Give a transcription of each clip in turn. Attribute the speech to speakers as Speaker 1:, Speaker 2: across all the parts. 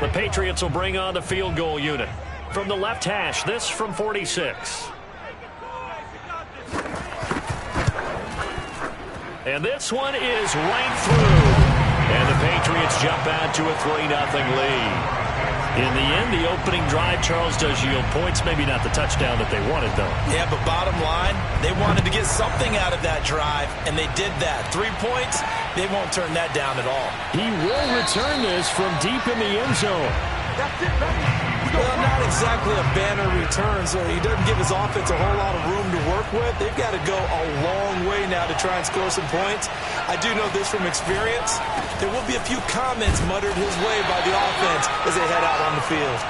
Speaker 1: The Patriots will bring on the field goal unit. From the left hash, this from 46. And this one is right through. And the Patriots jump out to a 3-0 lead. In the end, the opening drive, Charles, does yield points. Maybe not the touchdown that they wanted, though.
Speaker 2: Yeah, but bottom line, they wanted to get something out of that drive, and they did that. 3 points, they won't turn that down at all.
Speaker 1: He will return this from deep in the end zone.
Speaker 2: That's it, baby. Well, not exactly a banner return, so he doesn't give his offense a whole lot of room to work with. They've got to go a long way now to try and score some points. I do know this from experience. There will be a few comments muttered his way by the offense as they head out on the field.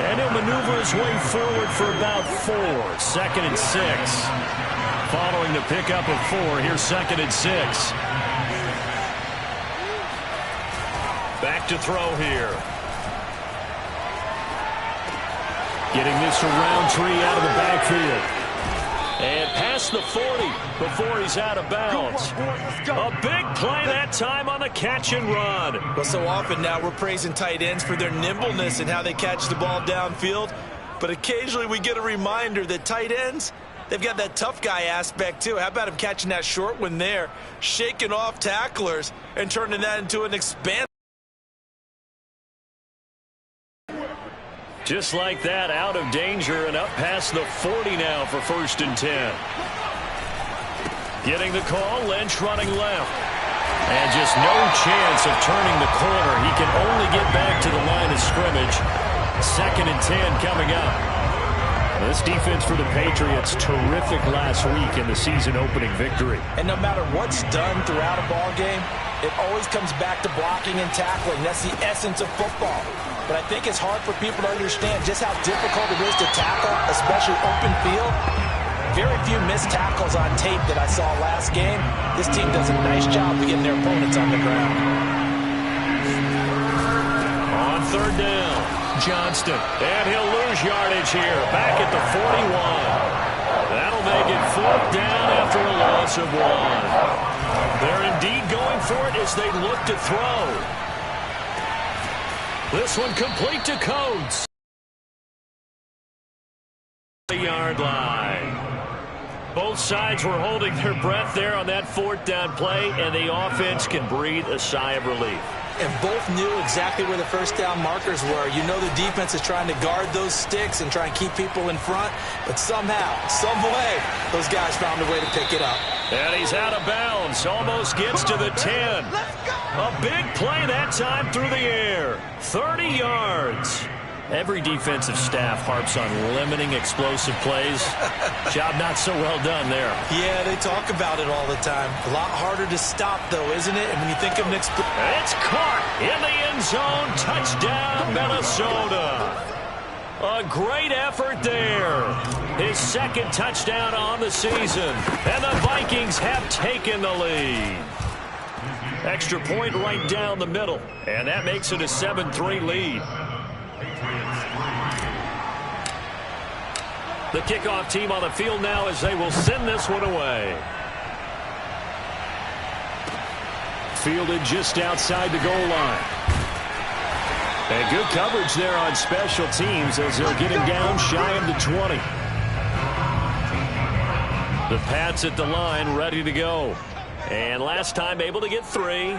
Speaker 1: And he'll maneuver his way forward for about 4. 2nd and 6. Following the pickup of 4, here's 2nd and 6. Back to throw here. Getting this around tree out of the backfield. And past the 40 before he's out of bounds. A big play that time on the catch and run.
Speaker 2: Well, so often now we're praising tight ends for their nimbleness and how they catch the ball downfield. But occasionally we get a reminder that tight ends, they've got that tough guy aspect too. How about him catching that short one there, shaking off tacklers, and turning that into an expansive.
Speaker 1: Just like that, out of danger and up past the 40 now for 1st and 10. Getting the call, Lynch running left. And just no chance of turning the corner. He can only get back to the line of scrimmage. 2nd and 10 coming up. This defense for the Patriots, terrific last week in the season-opening victory.
Speaker 2: And no matter what's done throughout a ball game, it always comes back to blocking and tackling. That's the essence of football. But I think it's hard for people to understand just how difficult it is to tackle, especially open field. Very few missed tackles on tape that I saw last game. This team does a nice job of getting their opponents on the ground.
Speaker 1: On 3rd down, Johnston. And he'll lose yardage here, back at the 41. That'll make it 4th down after a loss of 1. They're indeed going for it as they look to throw. This one complete to Coates. The yard line. Both sides were holding their breath there on that 4th down play, and the offense can breathe a sigh of relief.
Speaker 2: And both knew exactly where the 1st down markers were. You know the defense is trying to guard those sticks and try and keep people in front, but somehow, some way, those guys found a way to pick it up.
Speaker 1: And he's out of bounds. Almost gets to the 10. A big play that time through the air. 30 yards. Every defensive staff harps on limiting explosive plays. Job not so well done there.
Speaker 2: Yeah, they talk about it all the time. A lot harder to stop, though, isn't it? And when you think of an
Speaker 1: it's caught in the end zone. Touchdown, Minnesota. A great effort there. His 2nd touchdown on the season. And the Vikings have taken the lead. Extra point right down the middle. And that makes it a 7-3 lead. The kickoff team on the field now as they will send this one away. Fielded just outside the goal line. And good coverage there on special teams as they'll get him down shy of the 20. The Pats at the line ready to go. And last time able to get 3.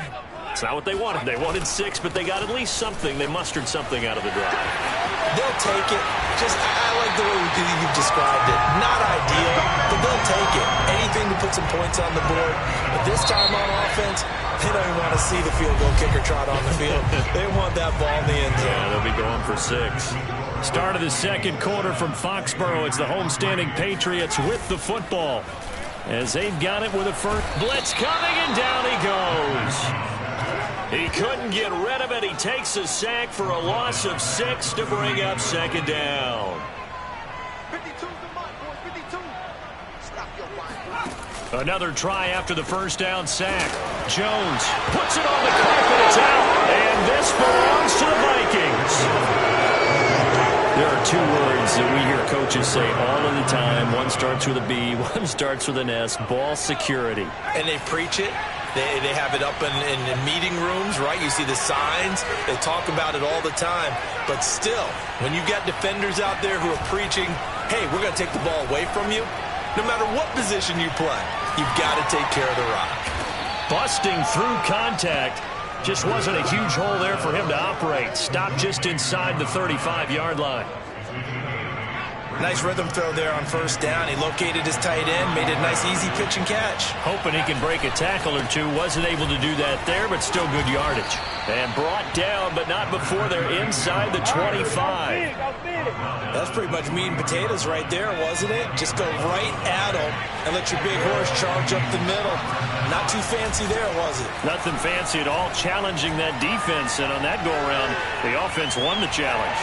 Speaker 1: It's not what they wanted. They wanted 6, but they got at least something. They mustered something out of the drive.
Speaker 2: They'll take it. I like the way you've described it. Not ideal, but they'll take it. Anything to put some points on the board. But this time on offense, they don't even want to see the field goal kicker trot on the field. They want that ball in the end zone.
Speaker 1: Yeah, they'll be going for 6. Start of the 2nd quarter from Foxborough. It's the homestanding Patriots with the football. As they've got it with a first blitz coming, and down he goes. He couldn't get rid of it. He takes a sack for a loss of 6 to bring up 2nd down. 52 Another try after the 1st down sack. Jones puts it on the carpet. It's out. And this belongs to the Vikings. There are 2 words that we hear coaches say all of the time. One starts with a B, one starts with an S. Ball security.
Speaker 2: And they preach it. They have it up in meeting rooms, right? You see the signs. They talk about it all the time. But still, when you got defenders out there who are preaching, hey, we're going to take the ball away from you, no matter what position you play, you've got to take care of the rock.
Speaker 1: Busting through contact. Just wasn't a huge hole there for him to operate. Stopped just inside the 35-yard line.
Speaker 2: Nice rhythm throw there on first down. He located his tight end, made a nice easy pitch and catch.
Speaker 1: Hoping he can break a tackle or two. Wasn't able to do that there, but still good yardage. And brought down, but not before they're inside the 25.
Speaker 2: That's pretty much meat and potatoes right there, wasn't it? Just go right at him and let your big horse charge up the middle. Not too fancy there, was it?
Speaker 1: Nothing fancy at all, challenging that defense. And on that go-around, the offense won the challenge.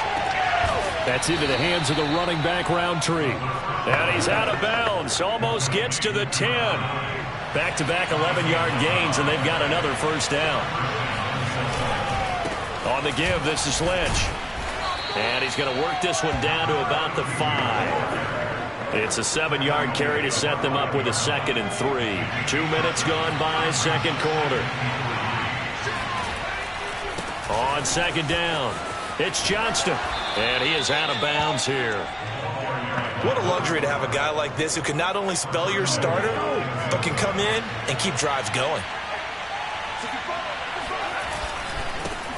Speaker 1: That's into the hands of the running back, Roundtree. And he's out of bounds. Almost gets to the 10. Back-to-back 11-yard gains, and they've got another first down. On the give, this is Lynch. And he's going to work this one down to about the 5. It's a 7-yard carry to set them up with a 2nd and 3. 2 minutes gone by, second quarter. On second down, it's Johnston. And he is out of bounds here.
Speaker 2: What a luxury to have a guy like this who can not only spell your starter, but can come in and keep drives going.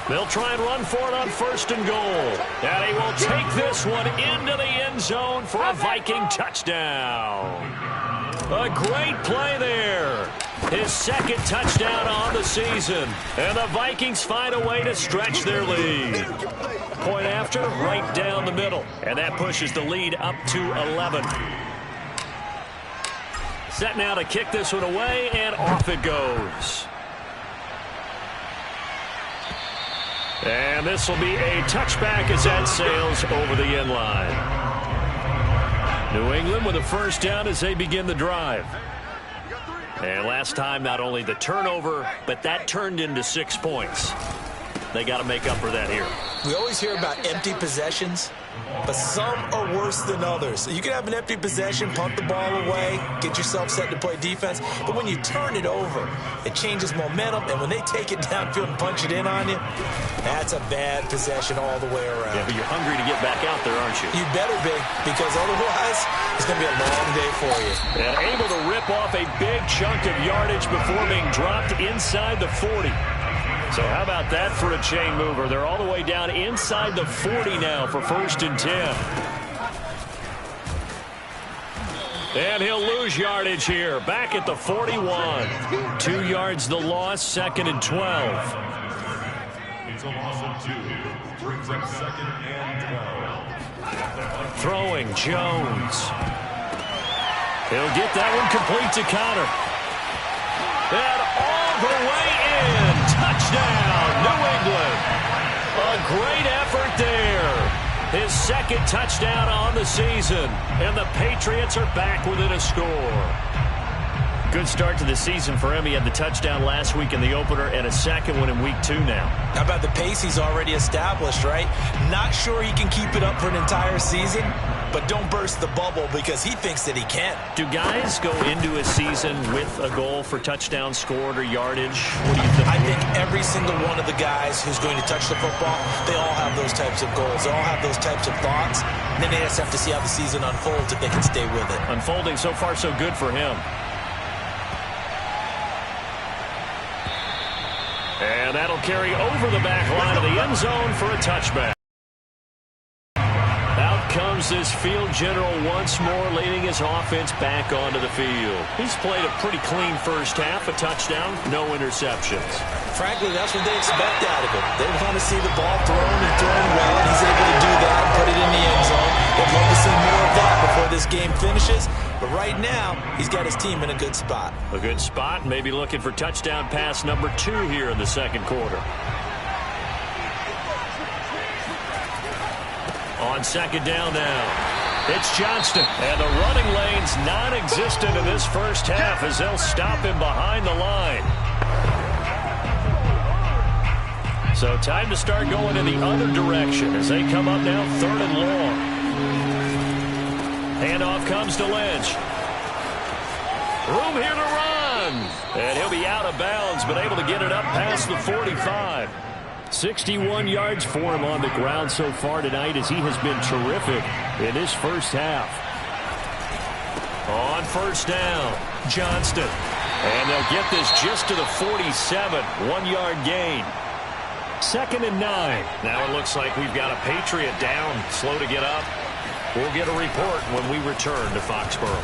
Speaker 1: They'll try and run for it on 1st and goal. And he will take this one into the end zone for a Viking touchdown. A great play there. His 2nd touchdown on the season. And the Vikings find a way to stretch their lead. Point after, right down the middle. And that pushes the lead up to 11. Set now to kick this one away, and off it goes. And this will be a touchback as that sails over the end line. New England with a first down as they begin the drive. And last time, not only the turnover, but that turned into 6 points. They got to make up for that here.
Speaker 2: We always hear about empty possessions, but some are worse than others. You can have an empty possession, punt the ball away, get yourself set to play defense, but when you turn it over, it changes momentum, and when they take it downfield and punch it in on you, that's a bad possession all the way around.
Speaker 1: Yeah, but you're hungry to get back out there, aren't you?
Speaker 2: You better be, because otherwise, it's going to be a long day for you.
Speaker 1: And able to rip off a big chunk of yardage before being dropped inside the 40. So how about that for a chain mover? They're all the way down inside the 40 now for 1st and 10. And he'll lose yardage here. Back at the 41. 2 yards the loss, 2nd and 12.
Speaker 3: It's a loss of 2. Brings up 2nd and 12.
Speaker 1: Throwing Jones. He'll get that one complete to Connor. And all the way in. Touchdown, New England. A great effort there. His 2nd touchdown on the season. And the Patriots are back within a score. Good start to the season for him. He had the touchdown last week in the opener and a 2nd one in week 2 now.
Speaker 2: How about the pace he's already established, right? Not sure he can keep it up for an entire season, but don't burst the bubble because he thinks that he can.
Speaker 1: Do guys go into a season with a goal for touchdown scored or yardage? What do you think?
Speaker 2: I think every single one of the guys who's going to touch the football, they all have those types of goals. They all have those types of thoughts. And then they just have to see how the season unfolds if they can stay with it.
Speaker 1: Unfolding so far so good for him. And that'll carry over the back line of the end zone for a touchback. Out comes this field general once more, leading his offense back onto the field. He's played a pretty clean first half, a touchdown, no interceptions.
Speaker 2: Frankly, that's what they expect out of him. They want to see the ball thrown and thrown well, and he's able to do that and put it in the end zone. They'd love to see more of that before this game finishes. But right now, he's got his team in a good spot.
Speaker 1: A good spot, maybe looking for touchdown pass number 2 here in the second quarter. On second down now, it's Johnston. And the running lane's non-existent in this first half as they'll stop him behind the line. So time to start going in the other direction as they come up now 3rd and long. Handoff comes to Lynch. Room here to run. run. And he'll be out of bounds, but able to get it up past the 45. 61 yards for him on the ground so far tonight as he has been terrific in this first half. On first down, Johnston. And they'll get this just to the 47. 1-yard gain. 2nd and 9.
Speaker 4: Now it looks like we've got a Patriot down, slow to get up. We'll get a report when we return to Foxborough.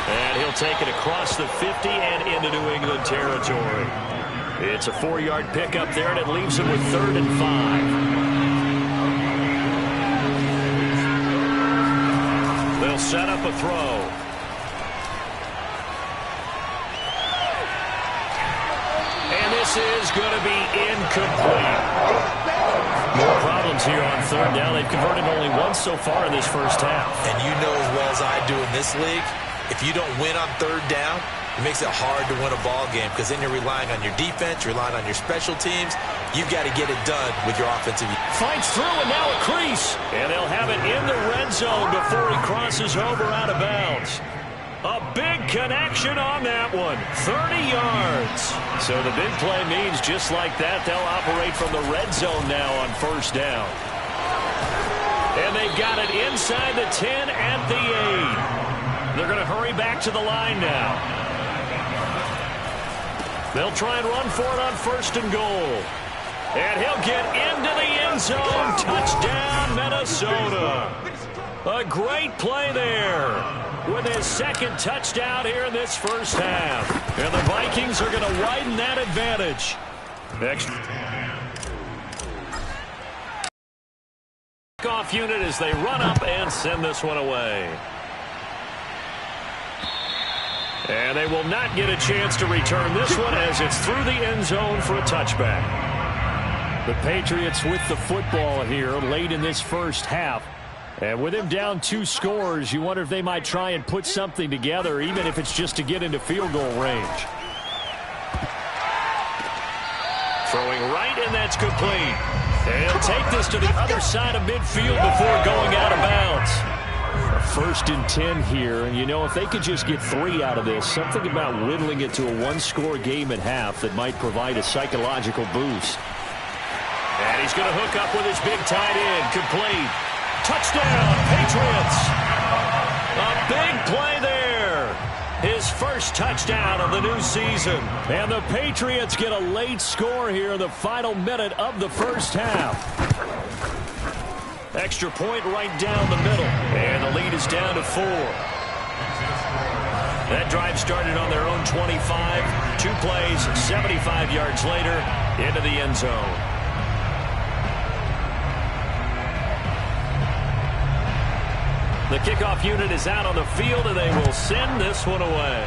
Speaker 1: And he'll take it across the 50 and into New England territory. It's a 4-yard pickup there, and it leaves him with 3rd and 5. They'll set up a throw. And this is going to be incomplete. More problems here on 3rd down. They've converted only once so far in this first half.
Speaker 2: And you know as well as I do in this league, if you don't win on 3rd down, it makes it hard to win a ball game because then you're relying on your defense, you're relying on your special teams. You've got to get it done with your offensive.
Speaker 1: Fights through and now a crease. And they'll have it in the red zone before he crosses over out of bounds. A big connection on that one. 30 yards. So the big play means just like that, they'll operate from the red zone now on first down. And they've got it inside the 10 at the 8. They're going to hurry back to the line now. They'll try and run for it on 1st and goal. And he'll get into the end zone. Touchdown, Minnesota. A great play there with his 2nd touchdown here in this first half. And the Vikings are going to widen that advantage. Next off unit as they run up and send this one away. And they will not get a chance to return this one as it's through the end zone for a touchback. The Patriots with the football here late in this first half. And with him down 2 scores, you wonder if they might try and put something together, even if it's just to get into field goal range. Throwing right, and that's complete. And he'll take this to the other side of midfield before going out of bounds. A 1st and 10 here, and you know, if they could just get 3 out of this, something about whittling it to a 1-score game at half that might provide a psychological boost. And he's going to hook up with his big tight end, complete. Touchdown, Patriots. A big play there. His first touchdown of the new season. And the Patriots get a late score here in the final minute of the first half. Extra point right down the middle. And the lead is down to 4. That drive started on their own 25. 2 plays, 75 yards later, into the end zone. The kickoff unit is out on the field, and they will send this one away.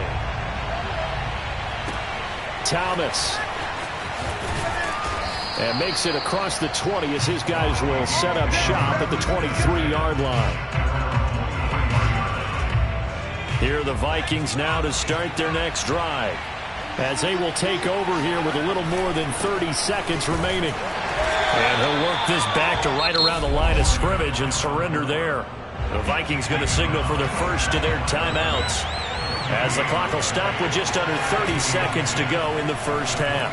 Speaker 1: Thomas. And makes it across the 20 as his guys will set up shop at the 23-yard line. Here are the Vikings now to start their next drive, as they will take over here with a little more than 30 seconds remaining. And he'll work this back to right around the line of scrimmage and surrender there. The Vikings going to signal for their first of their timeouts, as the clock will stop with just under 30 seconds to go in the first half.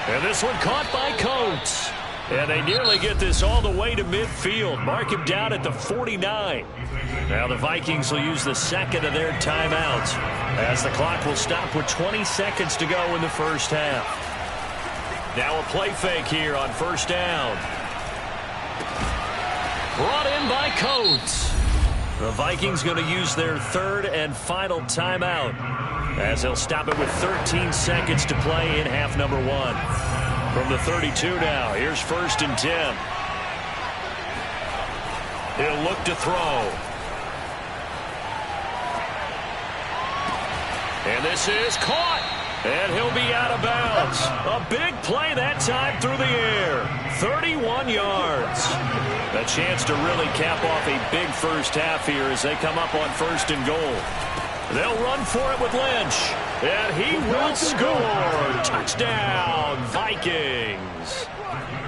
Speaker 1: And this one caught by Coates. And they nearly get this all the way to midfield. Mark him down at the 49. Now the Vikings will use the 2nd of their timeouts, as the clock will stop with 20 seconds to go in the first half. Now a play fake here on first down. Brought in by Coates. The Vikings going to use their 3rd and final timeout, as they'll stop it with 13 seconds to play in half number 1. From the 32 now, here's 1st and 10. He'll look to throw. And this is caught. And he'll be out of bounds. A big play that time through the air. 31 yards. A chance to really cap off a big first half here as they come up on 1st and goal. They'll run for it with Lynch. And he will score. Touchdown, Vikings.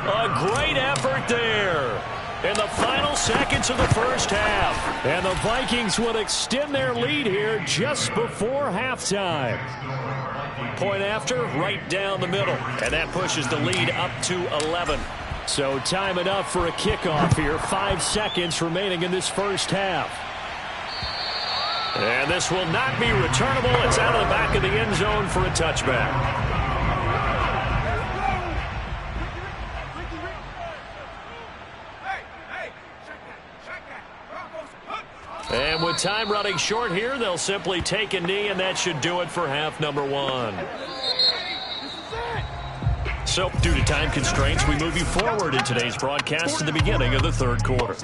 Speaker 1: A great effort there. in the final seconds of the first half. And the Vikings will extend their lead here just before halftime. Point after, right down the middle. And that pushes the lead up to 11. So time enough for a kickoff here. 5 seconds remaining in this first half. And this will not be returnable. It's out of the back of the end zone for a touchback. And with time running short here, they'll simply take a knee, and that should do it for half number 1. So, due to time constraints, we move you forward in today's broadcast to the beginning of the third quarter.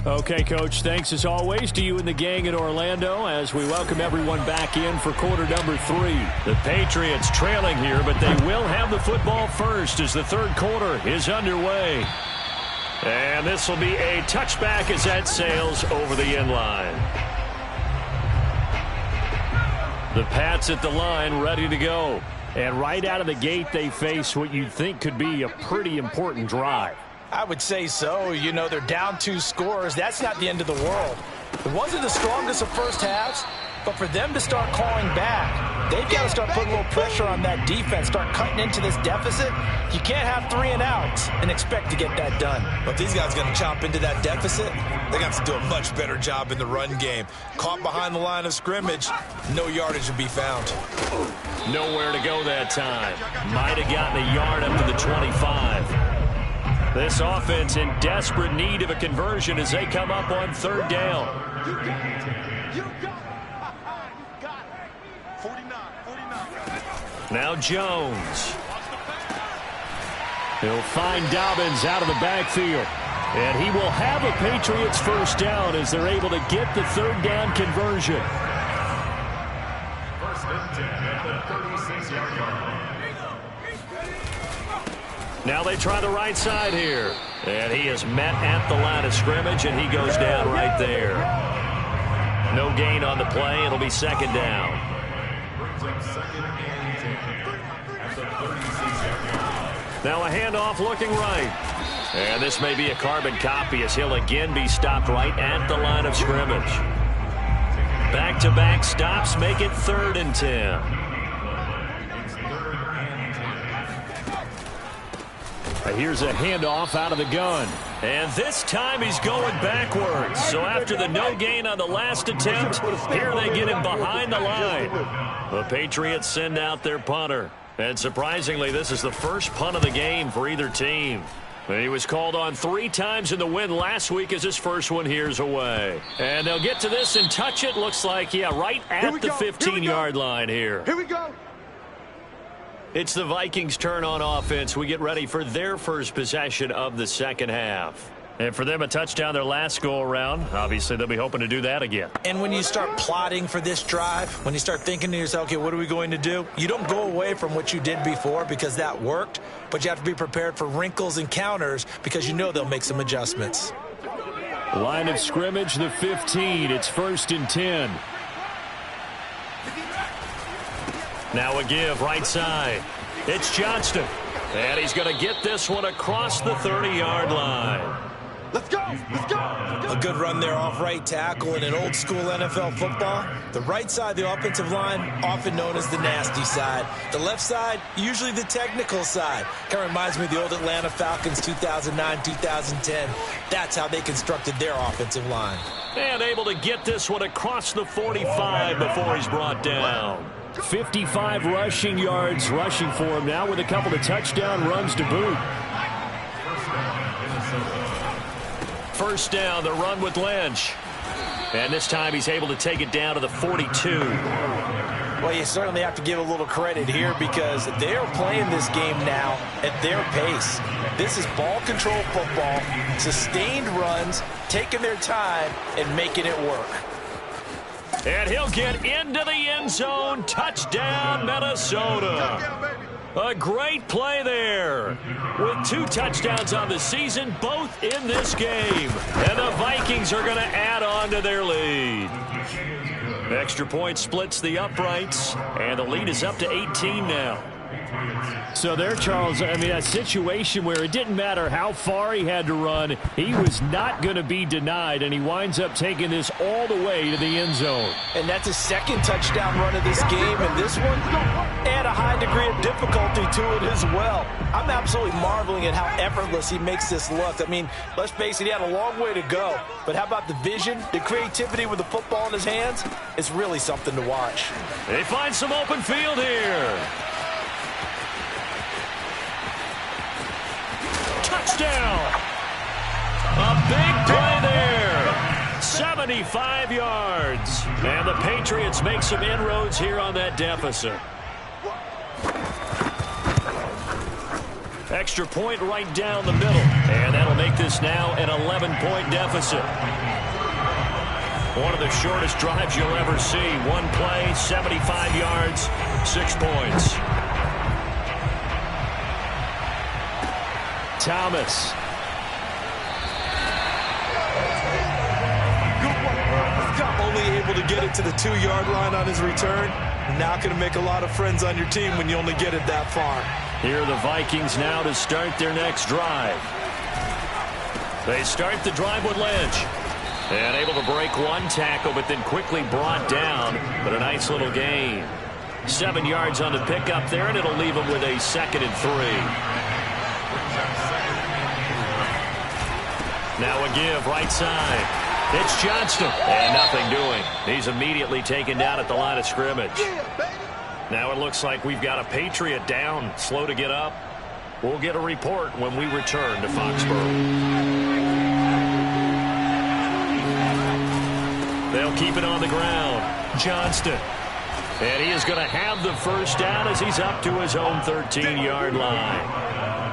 Speaker 1: Okay, Coach, thanks as always to you and the gang in Orlando as we welcome everyone back in for quarter number 3. The Patriots trailing here, but they will have the football first as the third quarter is underway. And this will be a touchback as that sails over the end line. The Pats at the line ready to go. And right out of the gate, they face what you'd think could be a pretty important drive.
Speaker 2: I would say so. You know, they're down 2 scores. That's not the end of the world. It wasn't the strongest of first halves, but for them to start clawing back, they've got to start putting a little pressure on that defense, start cutting into this deficit. You can't have 3 and outs and expect to get that done.
Speaker 5: But these guys are going to chop into that deficit. They got to do a much better job in the run game. Caught behind the line of scrimmage, no yardage will be found.
Speaker 1: Nowhere to go that time. Might have gotten a yard up to the 25. This offense in desperate need of a conversion as they come up on third down. Now Jones. He'll find Dobbins out of the backfield. And he will have a Patriots first down as they're able to get the third down conversion.
Speaker 3: First and 10 at the 36-yard line.
Speaker 1: Now they try the right side here. And he is met at the line of scrimmage, and he goes down right there. No gain on the play. It'll be second down.
Speaker 3: Brings up second and 10 at the 36-yard line.
Speaker 1: Now a handoff looking right. And this may be a carbon copy as he'll again be stopped right at the line of scrimmage. Back-to-back stops make it 3rd and 10. Here's a handoff out of the gun. And this time he's going backwards. So after the no gain on the last attempt, here they get him behind the line. The Patriots send out their punter. And surprisingly, this is the first punt of the game for either team. He was called on 3 times in the win last week as his first one here's away. And they'll get to this and touch it. Looks like, yeah, right at the 15-yard line here.
Speaker 6: Here we go.
Speaker 1: It's the Vikings' turn on offense. We get ready for their first possession of the second half. And for them, a touchdown their last go-around. Obviously, they'll be hoping to do that again.
Speaker 2: And when you start plotting for this drive, when you start thinking to yourself, okay, what are we going to do? You don't go away from what you did before because that worked, but you have to be prepared for wrinkles and counters because you know they'll make some adjustments.
Speaker 1: Line of scrimmage, the 15. It's 1st and 10. Now a give right side. It's Johnston. And he's going to get this one across the 30-yard line.
Speaker 6: Let's go. Let's go.
Speaker 2: A good run there off right tackle in an old school NFL football. The right side, the offensive line, often known as the nasty side. The left side, usually the technical side. Kind of reminds me of the old Atlanta Falcons 2009, 2010. That's how they constructed their offensive line.
Speaker 1: And able to get this one across the 45 before he's brought down. 55 rushing yards rushing for him now with a couple of touchdown runs to boot. First down, the run with Lynch. And this time he's able to take it down to the 42.
Speaker 2: Well, you certainly have to give a little credit here because they're playing this game now at their pace. This is ball control football, sustained runs, taking their time and making it work.
Speaker 1: And he'll get into the end zone. Touchdown, Minnesota. A great play there. With 2 touchdowns on the season, both in this game. And the Vikings are going to add on to their lead. Extra point splits the uprights. And the lead is up to 18 now. So there, Charles, I mean, a situation where it didn't matter how far he had to run, he was not going to be denied, and he winds up taking this all the way to the end zone.
Speaker 2: And that's his second touchdown run of this game, and this one, add a high degree of difficulty to it as well. I'm absolutely marveling at how effortless he makes this look. I mean, let's face it, he had a long way to go, but how about the vision, the creativity with the football in his hands? It's really something to watch.
Speaker 1: They find some open field here. Touchdown! A big play there. 75 yards. And the Patriots make some inroads here on that deficit. Extra point right down the middle. And that'll make this now an 11-point deficit. One of the shortest drives you'll ever see. One play, 75 yards, 6 points. Thomas.
Speaker 5: Only able to get it to the 2-yard line on his return. Not going to make a lot of friends on your team when you only get it that far.
Speaker 1: Here are the Vikings now to start their next drive. They start the drive with Lynch. And able to break one tackle, but then quickly brought down. But a nice little gain. 7 yards on the pickup there, and it'll leave him with a 2nd and 3. Now a give right side. It's Johnston. And nothing doing. He's immediately taken down at the line of scrimmage. Now it looks like we've got a Patriot down. Slow to get up. We'll get a report when we return to Foxborough. They'll keep it on the ground. Johnston. And he is going to have the first down as he's up to his own 13-yard line.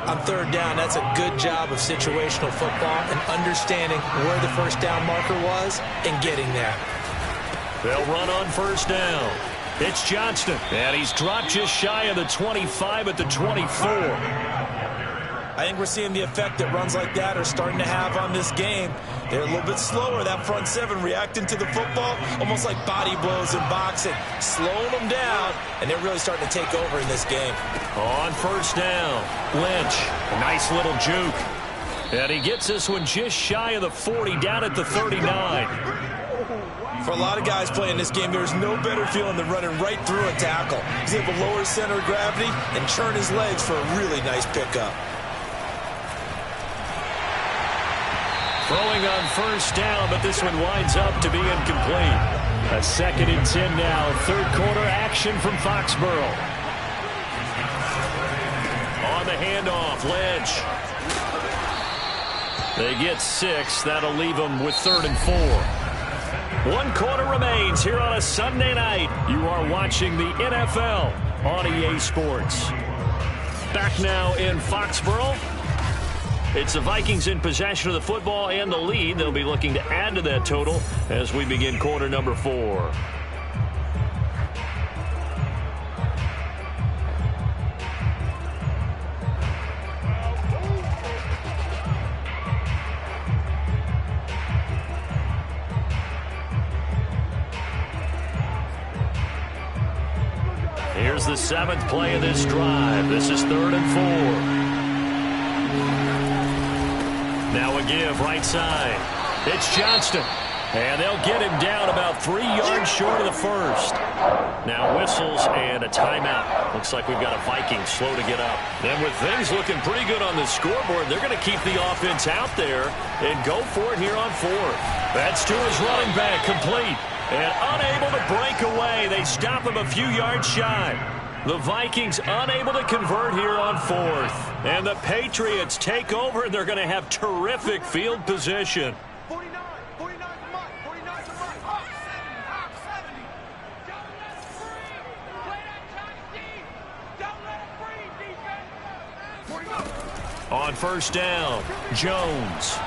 Speaker 2: On third down, that's a good job of situational football and understanding where the first down marker was and getting there.
Speaker 1: They'll run on first down. It's Johnston, and he's dropped just shy of the 25 at the 24.
Speaker 2: I think we're seeing the effect that runs like that are starting to have on this game. They're a little bit slower, that front seven, reacting to the football, almost like body blows in boxing, slowing them down, and they're really starting to take over in this game.
Speaker 1: On first down, Lynch, a nice little juke. And he gets this one just shy of the 40, down at the 39.
Speaker 5: For a lot of guys playing this game, there's no better feeling than running right through a tackle. He's able to lower his center of gravity and churn his legs for a really nice pickup.
Speaker 1: Throwing on first down, but this one winds up to be incomplete. A 2nd and 10 now. Third quarter action from Foxborough. On the handoff, Lynch. They get 6. That'll leave them with 3rd and 4. 1 quarter remains here on a Sunday night. You are watching the NFL on EA Sports. Back now in Foxborough. It's the Vikings in possession of the football and the lead. They'll be looking to add to that total as we begin quarter number 4. Here's the 7th play of this drive. This is 3rd and 4. Now a give right side. It's Johnston. And they'll get him down about 3 yards short of the first. Now whistles and a timeout. Looks like we've got a Vikings slow to get up. And with things looking pretty good on the scoreboard, they're going to keep the offense out there and go for it here on 4th. That's to his running back, complete. And unable to break away. They stop him a few yards shy. The Vikings unable to convert here on 4th. And the Patriots take over, and they're going to have terrific field position.
Speaker 6: 49 to Mike, 49 to Mike. Hawk 70. Don't let him free. Play that Johnny D. Don't let him free, defense.
Speaker 1: On first down, Jones.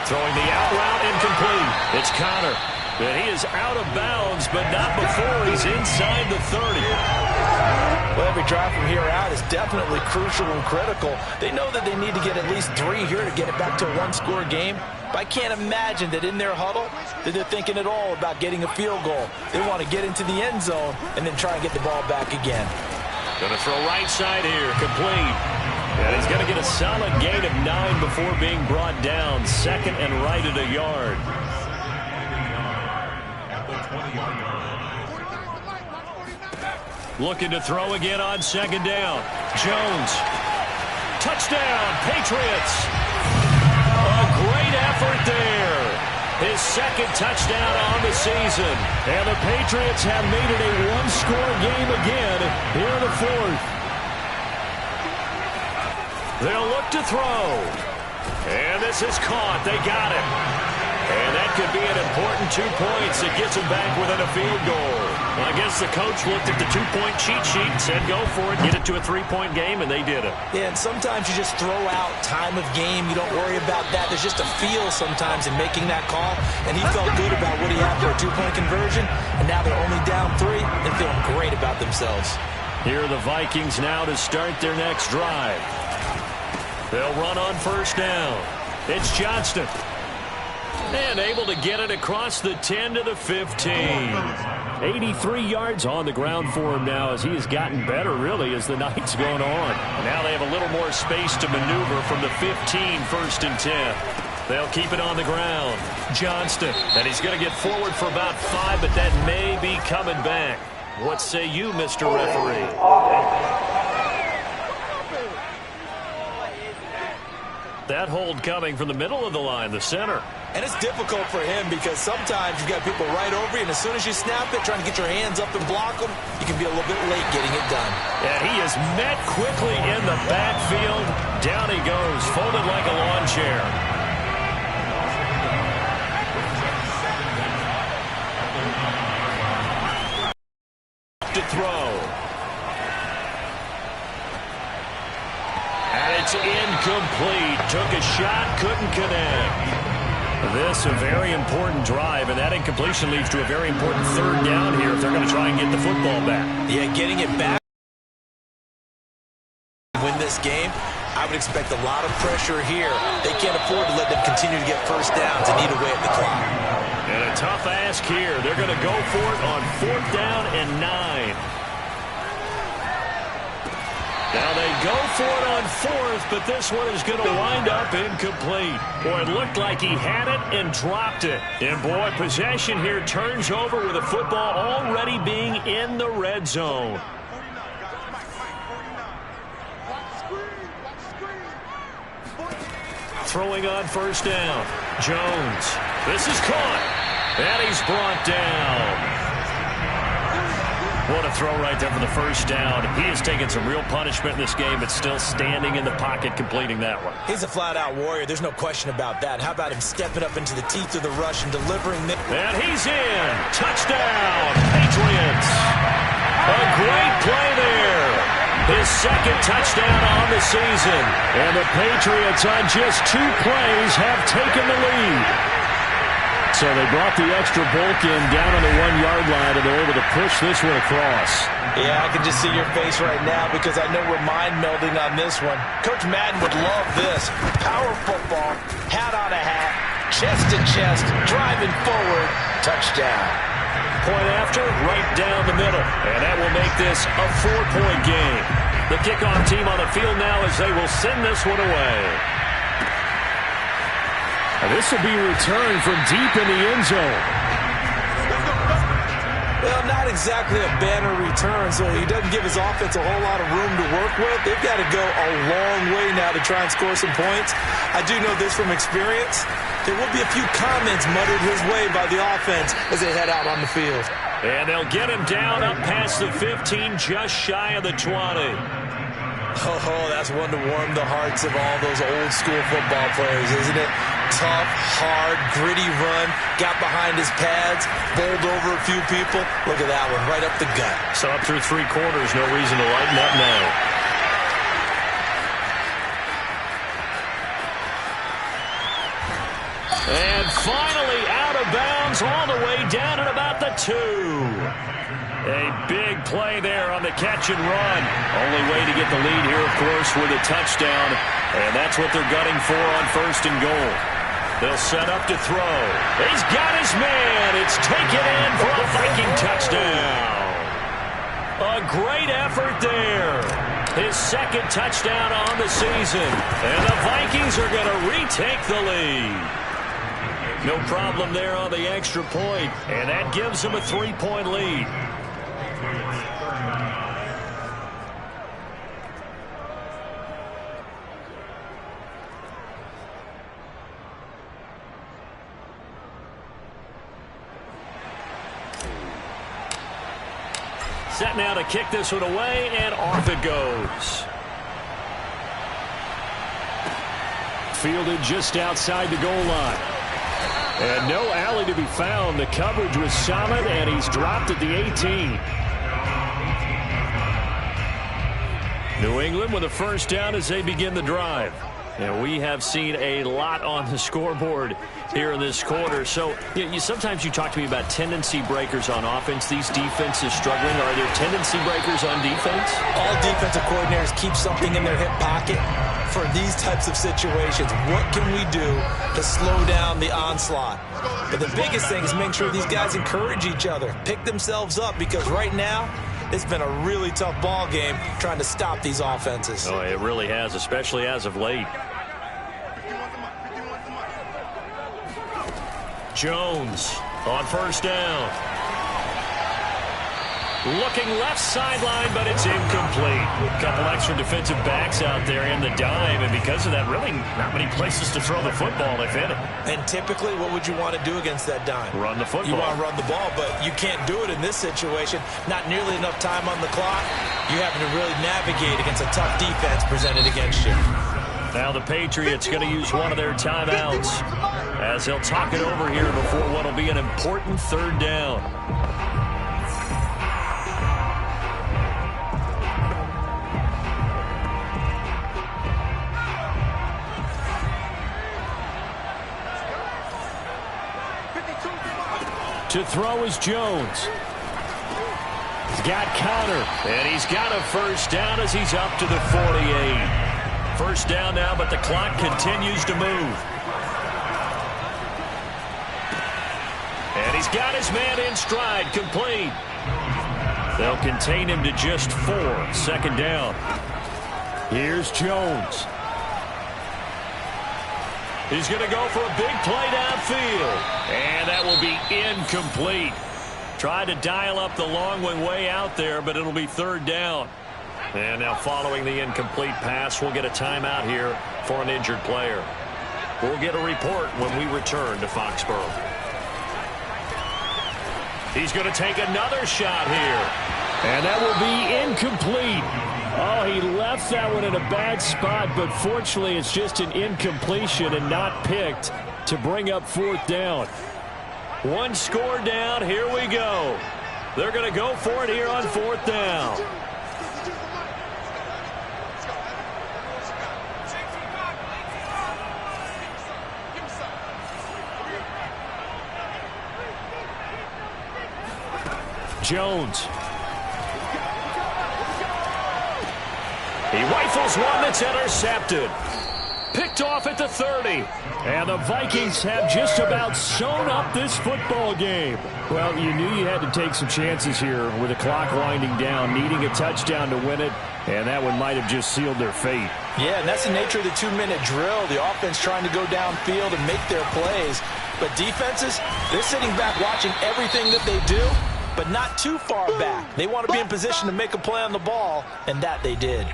Speaker 1: Throwing the out route, incomplete. It's Connor. But he is out of bounds, but not before he's inside the 30.
Speaker 2: Well, every drive from here out is definitely crucial and critical. They know that they need to get at least 3 here to get it back to a 1-score game. But I can't imagine that in their huddle that they're thinking at all about getting a field goal. They want to get into the end zone and then try and get the ball back again.
Speaker 1: Going to throw right side here, complete. And he's going to get a solid gain of 9 before being brought down. Second and right at a yard. Looking to throw again on second down. Jones. Touchdown, Patriots. A great effort there. His second touchdown on the season. And the Patriots have made it a one-score game again here in the fourth. They'll look to throw. And this is caught. They got it. And that could be an important 2 points that gets them back within a field goal. Well, I guess the coach looked at the 2-point cheat sheet and said, go for it, get it to a 3-point game, and they did it.
Speaker 2: Yeah, and sometimes you just throw out time of game. You don't worry about that. There's just a feel sometimes in making that call. And he felt good about what he had for a 2-point conversion. And now they're only down 3 and feeling great about themselves.
Speaker 1: Here are the Vikings now to start their next drive. They'll run on first down. It's Johnston. And able to get it across the 10 to the 15. 83 yards on the ground for him now as he has gotten better, really, as the night's gone on. Now they have a little more space to maneuver from the 15, first and 10. They'll keep it on the ground. Johnston. And he's going to get forward for about 5, but that may be coming back. What say you, Mr. Referee? That hold coming from the middle of the line, the center.
Speaker 2: And it's difficult for him because sometimes you've got people right over you, and as soon as you snap it, trying to get your hands up and block them, you can be a little bit late getting it done.
Speaker 1: And he is met quickly in the backfield. Down he goes, folded like a lawn chair. To throw. And it's incomplete. Took a shot, couldn't connect. This a very important drive, and that incompletion leads to a very important third down here if they're going to try and get the football back.
Speaker 2: Yeah, getting it back. Win this game, I would expect a lot of pressure here. They can't afford to let them continue to get first downs and eat away at the clock.
Speaker 1: And a tough ask here. They're going to go for it on 4th down and 9. Now they go for it on 4th, but this one is going to wind up incomplete. Boy, it looked like he had it and dropped it. And boy, possession here turns over with the football already being in the red zone. Throwing on first down. Jones. This is caught. And he's brought down. What a throw right there for the first down. He has taken some real punishment in this game, but still standing in the pocket, completing that one.
Speaker 2: He's a flat-out warrior. There's no question about that. How about him stepping up into the teeth of the rush and delivering this?
Speaker 1: And he's in. Touchdown, Patriots. A great play there. His second touchdown on the season. And the Patriots on just 2 plays have taken the lead. So they brought the extra bulk in down on the 1-yard line, and they're able to push this one across.
Speaker 2: Yeah, I can just see your face right now because I know we're mind melding on this one. Coach Madden would love this. Power football, hat on a hat, chest to chest, driving forward, touchdown.
Speaker 1: Point after, right down the middle. And that will make this a 4-point game. The kickoff team on the field now as they will send this one away. And this will be returned from deep in the end zone.
Speaker 2: Well, not exactly a banner return, so he doesn't give his offense a whole lot of room to work with. They've got to go a long way now to try and score some points. I do know this from experience. There will be a few comments muttered his way by the offense as they head out on the field.
Speaker 1: And they'll get him down up past the 15, just shy of the 20.
Speaker 2: Oh, that's one to warm the hearts of all those old school football players, isn't it? Tough, hard, gritty run, got behind his pads, bowled over a few people. Look at that one, right up the gut.
Speaker 1: So up through 3 quarters, no reason to lighten up now. And finally out of bounds all the way down at about the 2. A big play there on the catch and run. Only way to get the lead here, of course, with a touchdown. And that's what they're gunning for on 1st and goal. They'll set up to throw. He's got his man. It's taken in for a Viking touchdown. A great effort there. His second touchdown on the season. And the Vikings are going to retake the lead. No problem there on the extra point. And that gives them a 3-point lead. Set now to kick this one away, and off it goes. Fielded just outside the goal line. And no alley to be found. The coverage was solid, and he's dropped at the 18. New England with a first down as they begin the drive. And we have seen a lot on the scoreboard here in this quarter. So sometimes you talk to me about tendency breakers on offense. These defenses struggling. Are there tendency breakers on defense?
Speaker 2: All defensive coordinators keep something in their hip pocket for these types of situations. What can we do to slow down the onslaught? But the biggest thing is making sure these guys encourage each other, pick themselves up, because right now it's been a really tough ball game trying to stop these offenses.
Speaker 1: Oh, it really has, especially as of late. Jones on first down. Looking left sideline, but it's incomplete. A couple extra defensive backs out there in the dime, and because of that, really not many places to throw the football if any.
Speaker 2: And typically, what would you want to do against that dime?
Speaker 1: Run the football.
Speaker 2: You want to run the ball, but you can't do it in this situation. Not nearly enough time on the clock. You having to really navigate against a tough defense presented against you.
Speaker 1: Now the Patriots going to use one of their timeouts as they'll talk it over here before what will be an important third down. To throw is Jones. He's got Conner, and he's got a first down as he's up to the 48. First down now, but the clock continues to move. And he's got his man in stride, complete. They'll contain him to just 4. Second down. Here's Jones. He's going to go for a big play downfield. And that will be incomplete. Tried to dial up the long way out there, but it'll be third down. And now following the incomplete pass, we'll get a timeout here for an injured player. We'll get a report when we return to Foxborough. He's going to take another shot here. And that will be incomplete. Oh, he left that one in a bad spot, but fortunately it's just an incompletion and not picked to bring up fourth down. One score down. Here we go. They're going to go for it here on fourth down. Jones. He rifles one that's intercepted. Picked off at the 30. And the Vikings have just about sewn up this football game. Well, you knew you had to take some chances here with the clock winding down, needing a touchdown to win it, and that one might have just sealed their fate.
Speaker 2: Yeah, and that's the nature of the 2-minute drill. The offense trying to go downfield and make their plays. But defenses, they're sitting back watching everything that they do, but not too far back. They want to be in position to make a play on the ball, and that they did.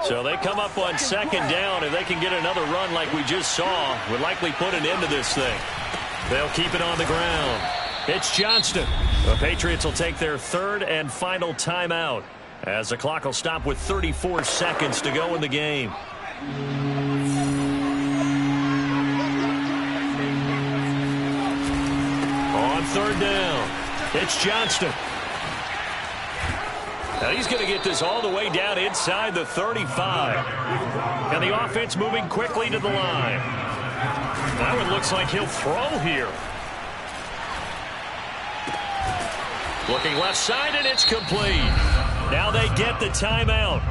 Speaker 1: So they come up on second down. If they can get another run like we just saw, would likely put an end to this thing. They'll keep it on the ground. It's Johnston. The Patriots will take their third and final timeout as the clock will stop with 34 seconds to go in the game. On third down, it's Johnston. Now he's going to get this all the way down inside the 35. And the offense moving quickly to the line. That one looks like he'll throw here. Looking left side, and it's complete. Now they get the timeout.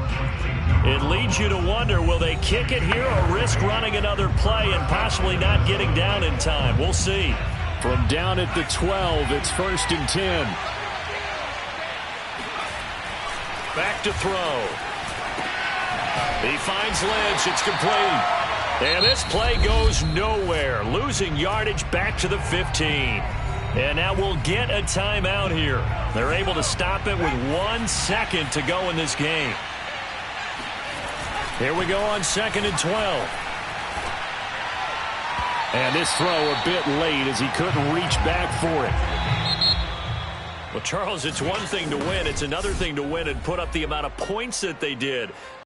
Speaker 1: It leads you to wonder, will they kick it here or risk running another play and possibly not getting down in time? We'll see. From down at the 12, it's 1st and 10. Back to throw. He finds Lynch. It's complete. And this play goes nowhere. Losing yardage back to the 15. And now we'll get a timeout here. They're able to stop it with 1 second to go in this game. Here we go on 2nd and 12. And this throw a bit late as he couldn't reach back for it. Well, Charles, it's one thing to win. It's another thing to win and put up the amount of points that they did.